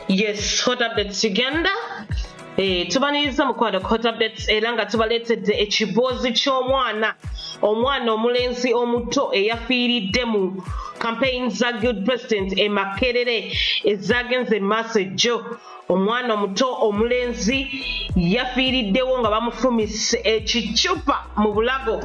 Yes, hot updates Uganda. Tubaniriza mukwano hot updates era nga tubaleetedde ekiboozi ky'omwana omulenzi omuto eyafiiridde mu campaign za Guild President e Makerere ezaagenze maaso ejjo. Omwana omuto omulenzi yafiiriddewo nga bamufumise ekicupa mu bulago.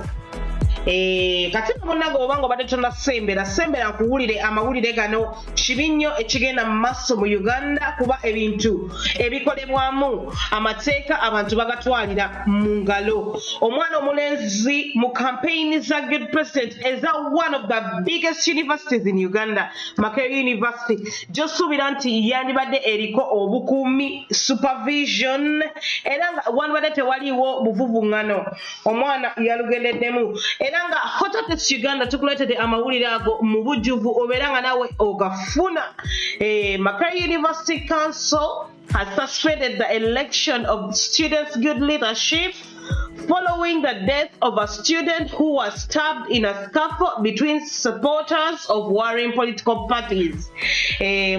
Kati munago obanga obadde tonasembera nkuwulire amawulire gano kibi nnyo ekigenda mu maaso mu Uganda kuba ebintu ebikolebwamu amateeka abantu bagatwalira mu ngalo. Omwana omulenzi mu campaign za Guild President eza one of the biggest universities in Uganda, Makerere University. Josuubira nti yandibadde eriko obukuumi supervision era nga wandibadde tewaliwo buvubuŋŋano. Omwana yalugendeddemu. Eranga hot updates Uganda tukuleetedde amawulire ago mu bujjuvu obeera nga nawe ogafuna. Makerere University Council has suspended the election of Students' Guild Leadership following the death of a student who was stabbed in a scuffle between supporters of warring political parties.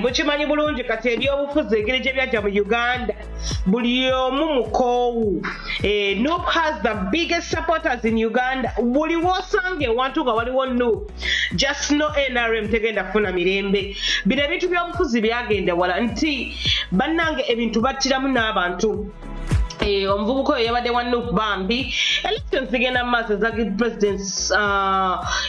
Mukimanyi bulungi kati ebyobufuzi engeri gye byajja mu Uganda buli omu mukoowu. Nup has the biggest supporters in Uganda. Buli w'osanga ewantu nga waliwo Nup, just no NRM tegenda kufuna mirembe. Bino ebintu by'obufuzi byagenda wala nti bannange ebintu battiramu n'abantu. Omuvubuka oyo yabadde wa Nup bambi. Elections zigenda mu maaso za Guild Presidents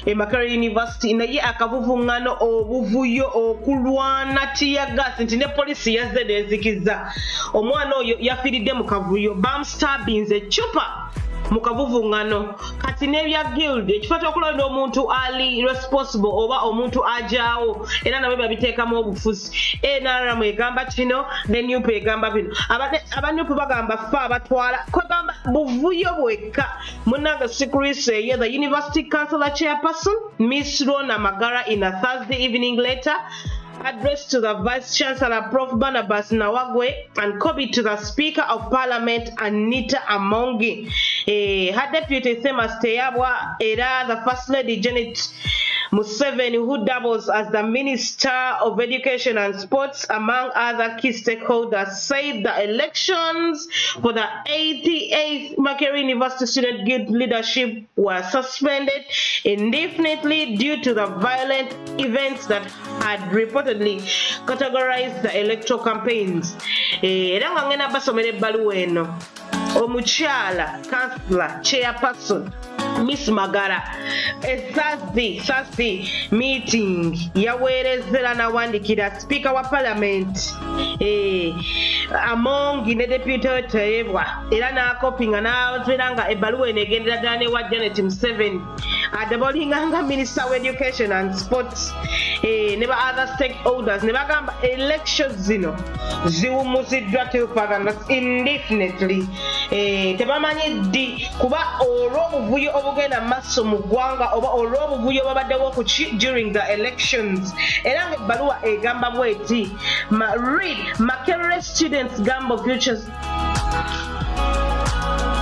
e Makerere University naye akavuvuŋŋano obuvuyo okulwana tiyagasi nti ne poliisi yazze nezikiza. Omwana oyo yafiiridde mu kavuyo bamustabinze eccupa mu kavuvuŋŋano. Kati n'ebya guild ekifo ky'okulonda omuntu ali responsible oba omuntu ajaawo era nabwe babiteekamu obufuzi. NRM egamba kino ne Nup egamba bino. Aba Nup bagamba ffe abatwala kwegamba buvuyo bwekka. Munnange Secretary ye the University Council Chairperson Miss Rona Magara in a Thursday evening letter addressed to the Vice Chancellor Prof Barnabas Nawagwe and copied to the Speaker of Parliament Anita Amongi. Her deputy Themas Teyabwa era the First Lady Janet Museveni, who doubles as the Minister of Education and Sports, among other key stakeholders, said the elections for the 88th Makerere University Student Guild leadership were suspended indefinitely due to the violent events that had reportedly categorized the electoral campaigns. Era nga ngenda basomera ebbaluwa eno. Omukyala Councillor Chairperson Miss Magara Thursday meeting yaweerezera n'awandikira Speaker wa Parliament Amongi ne Deputy Teyebwa era n'akopinga n'abeera nga ebbaluwa eno egendera ddala ne wa Janet Museveni adabolinga nga Minister of Education and Sports ne ba other stakeholders ne bagamba elections zino ziwumuziddwa till further indefinitely. Tebamanyi ddi kuba olw'obuvuyo obugenda maaso mu ggwanga oba olw'obuvuyo babaddewo ku during the elections. Era nga ebbaluwa egamba bw'eti read Makerere students gamble futures.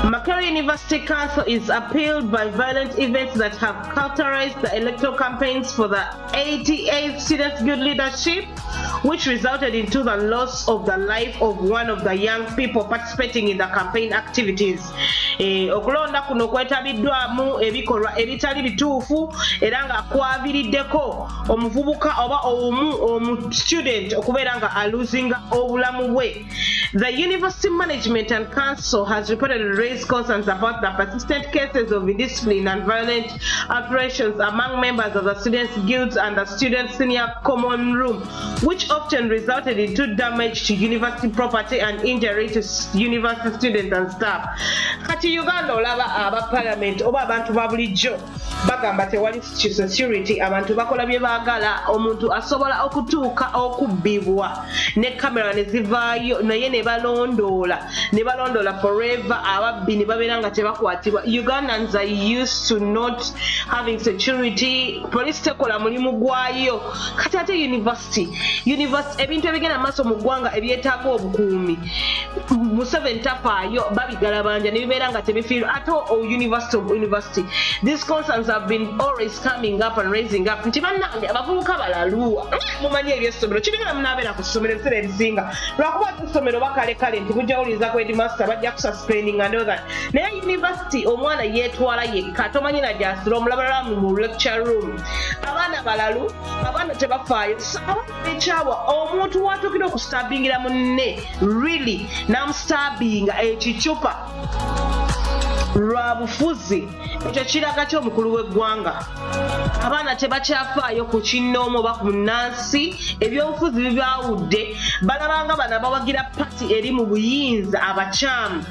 Makerere University Council is appealed by violent events that have characterized the electoral campaigns for the 88th Students' Guild leadership, which resulted into the loss of the life of one of the young people participating in the campaign activities. Okulonda kuno kwetabiddwamu ebikolwa ebitali bituufu era nga kwaviriddeko omuvubuka oba omu student okubeera nga aluzinga obulamu bwe. The University Management and Council has reportedly raised concerns about the persistent cases of indiscipline and violent alterations among members of the students' guilds and the student senior common room, which often resulted in damage to university property and injury to university students and staff. Kati Uganda olaba aba parliament oba abantu ba bulijjo bagamba tewali security, abantu bakola bye baagala, omuntu asobola okutuuka okubbibwa ne kamera ne zivaayo naye ne ne balondola forever ababbi ne babeera nga tebakwatibwa. Ugandans are used to not having security, police tekola mulimu gwayo. Kati ate university ebintu ebigenda maaso mu ggwanga ebyetaaga obukuumi Museveni tafaayo babigalabanja ne bibeera nga tebifiirwa ate university. These concerns have been always coming up and raising up nti bannange abavubuka balalu mumanyi ebyessomero kibigenda munaabeera ku ssomero ebiseera ebisinga lwakuba essomero bakale nti bujja wuliriza ku headmaster bajja kususpending and all that naye university omwana yeetwala yekka tomanyira gyasula omulabalala mu lecture room abaana balalu abaana tebafaayo ekyawa omuntu watuukira okustabingira munne really namustabinga ekicupa lwa bufuzi ekyo kiraga ky'omukulu w'eggwanga. Abaana tebakyafaayo ku kinnoomu oba ku nnansi ebyobufuzi bibaawudde balabanga bano abawagira pati eri mu buyinza abakyamu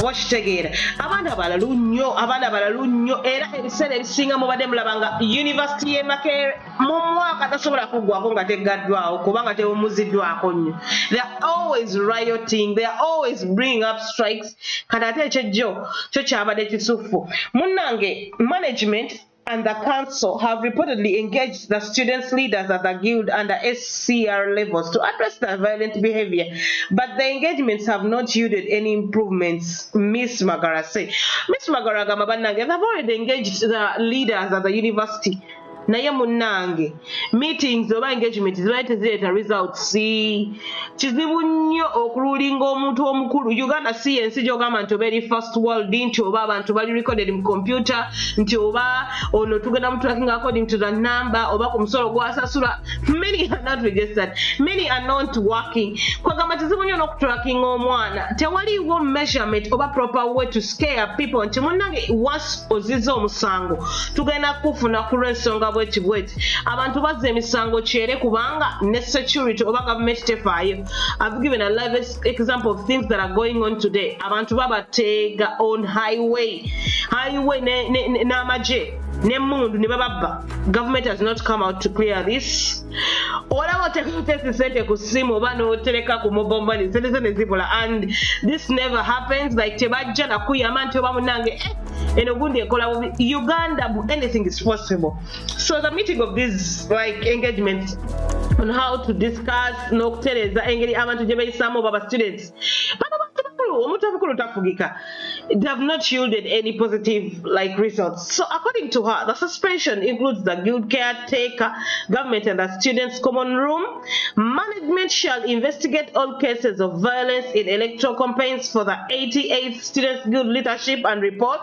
oba kitegeera abaana balalu nnyo era ebiseera ebisinga mubadde mulabanga University y'e Makerere mu mwaka tasobola kuggwako nga tegaddwawo kubanga tewumuziddwako nnyo. They are always rioting, they are always bringing up strikes kati ate ekyo kyo kyabadde kisufu. Munnange management and the council have reportedly engaged the students' leaders at the guild under SCR levels to address the violent behavior, but the engagements have not yielded any improvements, Miss Makerere said. Miss Makerere Gamabannange, they've already engaged the leaders at the university. Naye munnange meetings oba engagement zireeta results kizibu nnyo okululinga omuntu omukulu. Uganda si yensi gyogamba nti oba eri first world nti oba abantu bali recorded mu computer nti oba ono tugenda mu tracking according to the number oba ku musolo gwasasula. Many are not registered, many are not working. Kwagamba kizibu nnyo n'okutracking omwana tewaliwo measurement oba proper way to scare people nti munnange once oziza omusango tugenda kufuna ku lw'ensonga bweti abantu bazza emisango kyere kubanga ne security oba government tefaayo. I've given a live example of things that are going on today. Abantu babateega on highway n'amaje n'emmundu ne bababba. Government has not come out to clear this. Olaba oteekako sente ku ssimu oba n'otereka ku mobile money sente ne zibula and this never happens like tebajja nakuyamba nti oba munange eno gundi ekola bubi. Uganda anything is possible. So the meeting of these engagements on how to discuss n'okutereza engeri abantu gye bayisaamu oba students omuntu omukulu tafugika. They have not yielded any positive results. So according to her, the suspension includes the guild caretaker, government and the students' common room. Management shall investigate all cases of violence in electoral campaigns for the 88th Students' Guild leadership and report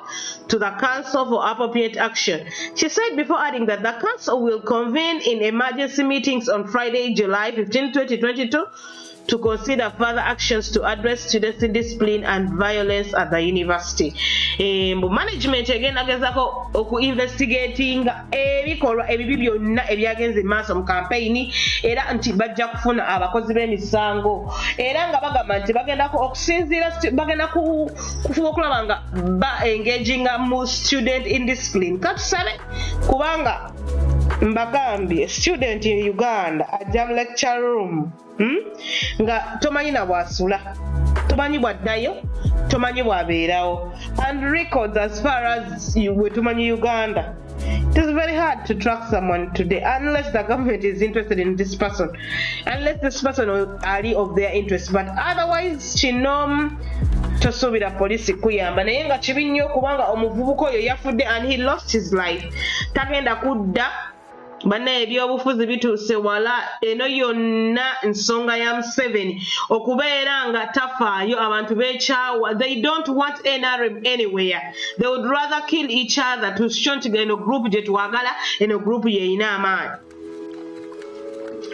to the council for appropriate action. She said before adding that the council will convene in emergency meetings on Friday, July 15, 2022 to consider further actions to address students' discipline and violence at the university. Management again agezako oku-investigating ebikolwa ebibi byonna ebyagenze maaso mu campaign era nti bajja kufuna abakozi b'emisango era nga bagamba nti bagendako okusinziira bagenda kufuba okulaba nga ba-engaging mu student indiscipline. Katusabe kubanga mbagambye student in Uganda ajja mu lecture room nga tomanyi na bwasula tomanyi bwaddayo tomanyi bwabeerawo and records as far as we tumanyi Uganda. It is very hard to track someone today unless the government is interested in this person, unless this person are of their interest, but otherwise chinom tosuubira police kuyamba. Naye nga kibi nnyo kubanga omuvubuka oyo yafudde and he lost his life. Tagenda kudda bannaye ebyobufuzi bituuse wala eno yonna ensonga ya Museveni okubeera nga tafaayo abantu beekyawa. They don't want NRM anywhere. They would rather kill each other to show nti eno group gye twagala eno group yeeyina amaanyi.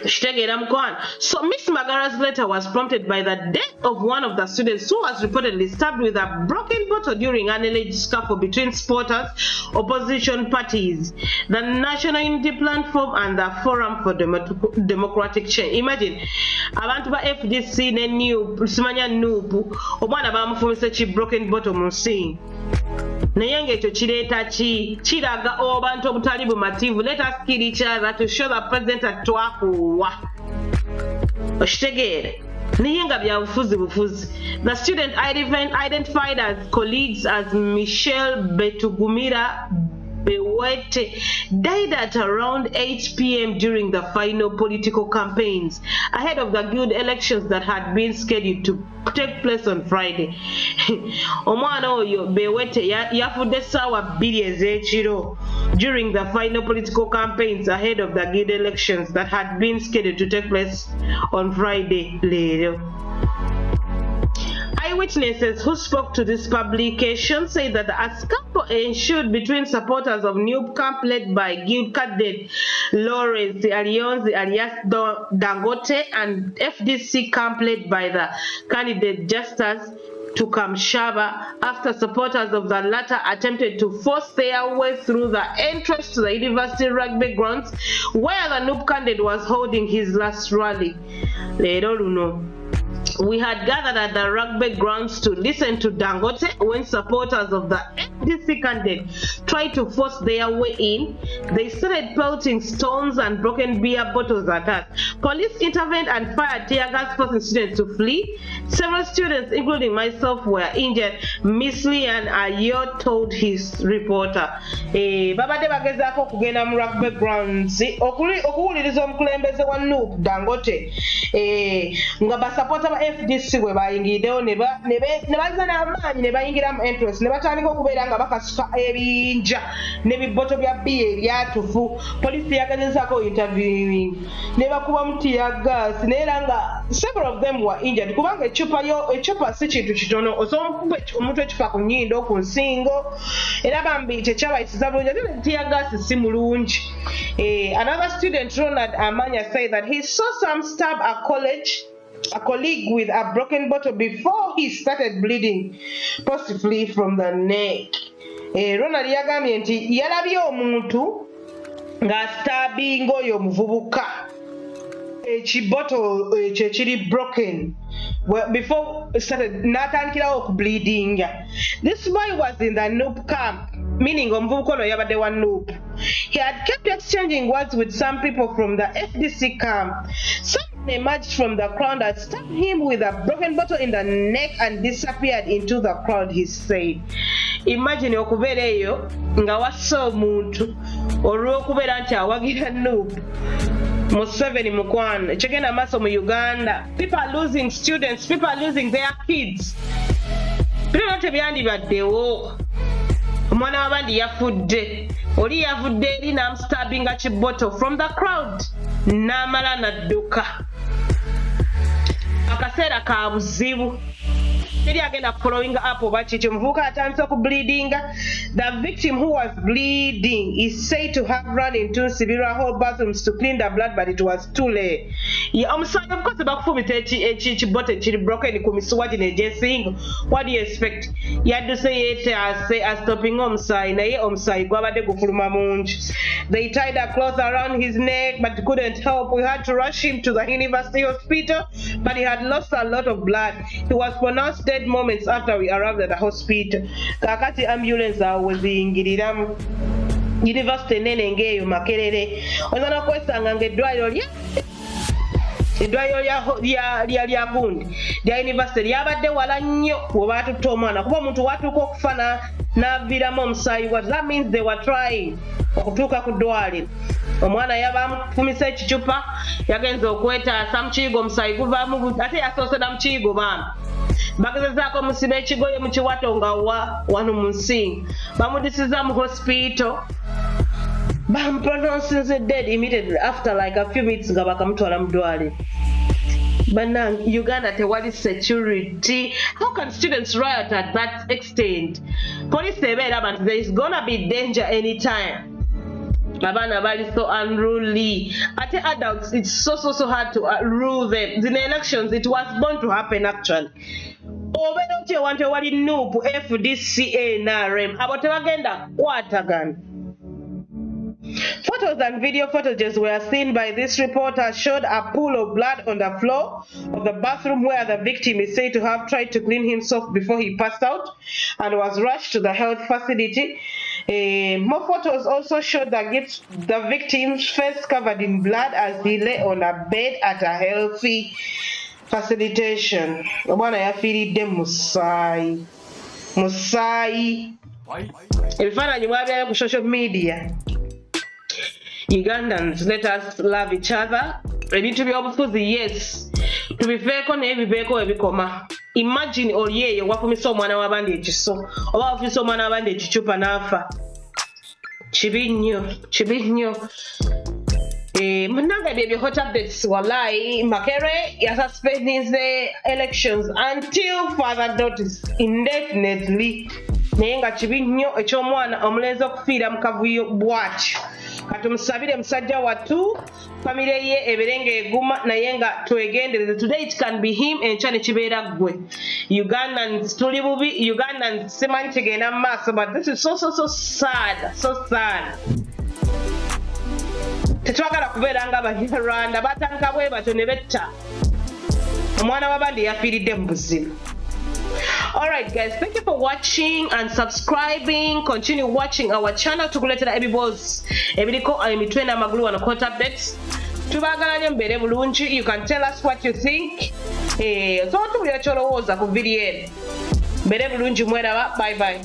So Miss Makerere's letter was prompted by the death of one of the students who was reportedly stabbed with a broken bottle during an alleged scuffle between supporters, opposition parties, the National Unity Platform and the Forum for Democratic Change. Imagine, abantu ba FDC ne NUP, simanya NUP, omwana bamufumise ki broken bottle mu nsi. Naye ng'ekyo kireeta ki? Kiraga abantu obutali bumativu. Let us kill each other to show the president that twakuwa. Okitegeere. The student identified as colleagues as Michelle Betugumira Bewete died at around 8 p.m. during the final political campaigns ahead of the guild elections that had been scheduled to take place on Friday. Omwana oyo Bewete yafudde ssaawa 2 ez'ekiro during the final political campaigns ahead of the guild elections that had been scheduled to take place on Friday leero. Eyewitnesses who spoke to this publication say that a scuffle ensued between supporters of New Camp led by Guild Cadet Lawrence Alionzi alias Dangote and FDC camp led by the candidate Justus Tukamshaba after supporters of the latter attempted to force their way through the entrance to the university rugby grounds where the Noob candidate was holding his last rally. Leero luno. We had gathered at the rugby grounds to listen to Dangote when supporters of the FDC candidate tried to force their way in. They started pelting stones and broken beer bottles at us. Police intervened and fired tear gas, forcing students to flee. Several students, including myself, were injured. Miss Lian Ayo told his reporter. Babadde bagezaako okugenda mu rugby grounds okuwuliriza omukulembeze wa Noob Dangote nga basupporter ba FDC bwe bayingiriddewo ne baza n'amaanyi ne bayingira mu entrance ne batandika okubeera nga bakasuka ebiyinja n'ebibboto bya bbiya ebyatufu. Poliisi yagezezaako interviewing ne bakuba mu tear gas naye era nga several of them were injured kubanga ecupa si kintu kitono osobola okukuba omuntu ekifa ku nnyindo ku nsingo era bambi tekyabayisiza bulungi ate ne tear gas si mulungi. Another student, Ronald Amanya, said that he saw some stab a colleague with a broken bottle before he started bleeding, possibly from the neck. Ronald yagambye nti yalabye omuntu ng'astabinga oyo omuvubuka ekiboto ekyo ekiri broken before started n'atandikirawo okubleedinga. This boy was in the Noob camp, meaning omuvubuka ono yabadde wa Noob. He had kept exchanging words with some people from the FDC camp. Someone emerged from the crowd and stabbed him with a broken bottle in the neck and disappeared into the crowd, he said. Imagine okubeera eyo nga wassa omuntu olw'okubeera nti awagira Noob. Museveni mukwano ekigenda maaso mu Uganda. People are losing students, people are losing their kids. Bino tebyandibaddewo. Omwana w'abandi yafudde. Oli yavudde eri n'amustabinga kiboto from the crowd n'amala n'adduka. Akaseera ka buzibu. Teri agenda following up oba kiki omuvubuka atandise okubleedinga. The victim who was bleeding is said to have run into Sibira Hall bathrooms to clean the blood, but it was too late. Omusajja of course bakufumita ekiboto ekiri broken ku misuwa gino egyesinga. What do you expect? Yadduse yeetase astopinga omusaayi naye omusaayi gwabadde gufuluma mungi. They tied a cloth around his neck but couldn't help. We had to rush him to the university hospital, but he had lost a lot of blood. He was pronounced dead moments after we arrived at the hospital. Kakati ambulance awo ziyingiriramu. University nene ng'eyo Makerere. Oyinza n'okwesanga ng'eddwaliro lya gundi lya university lyabadde wala nnyo bwe baatutta omwana kuba omuntu watuuka okufa n'aviiramu omusaayi gwa. That means they were trying okutuuka ku ddwaliro. Omwana yabamufumisa ekicupa yagenza okwetaasa mu kiyigo omusaayi guvaamu ate yasoose na mu kiyigo bambi. Bagezezaako musiba ekigoye mu kiwato nga wano mu nsinga. Bamudisiza mu hospital. Pronouncing dead immediately after like a few minutes nga bakamutwala mu ddwaliro. But Uganda tewali security. How can students riot at that extent? Police ebeera abantu there is gonna be danger anytime. Abaana bali so unruly. Ate adults, it's so hard to rule them. In the elections, it was bound to happen actually. Obeera otya ewantu ewali Noob, FDC, NRM abo tebagenda kwatagana. Photos and video footages were seen by this reporter showed a pool of blood on the floor of the bathroom where the victim is said to have tried to clean himself before he passed out and was rushed to the health facility. More photos also showed the victim's face covered in blood as he lay on a bed at a healthy facilitation omwana yafiiridde musaayi ebifaananyi mwabyayo ku social media. Ugandans, let us love each other. Ebintu by'obufuzi, yes, tubiveeko naye biveeko ebikoma. Imagine olyeyo wafumisa omwana w'abandi ekiso oba wafumisa omwana w'abandi ekicupa n'afa. Kibi nnyo. Munnange byebyo hot updates wallahi. Makerere yasuspending the elections until further notice indefinitely. Naye nga kibi nnyo eky'omwana omulenzi okufiira mu kavuyo bw'atyo. Katumusabire musajja wattu famire ye eberenge eguma naye nga twegendereze. Today it can be him enkya ne kibeera ggwe. Ugandans tuli bubi. Ugandans simanyi kigenda mu maaso, but this is so sad. Tetwagala kubeera nga Abanyarwanda batandika bwe batyo ne betta omwana w'abandi yafiiridde mu buzibu. Alright guys, thank you for watching and subscribing. Continue watching our channel tukuleetera ebibozi ebiriko emitwe n'amagulu wano hot updates. Tubaagala nnyo mbeere bulungi. You can tell us what you think. So tubulira kyolowooza ku video eno. Mbeere bulungi, mweraba. Bye bye.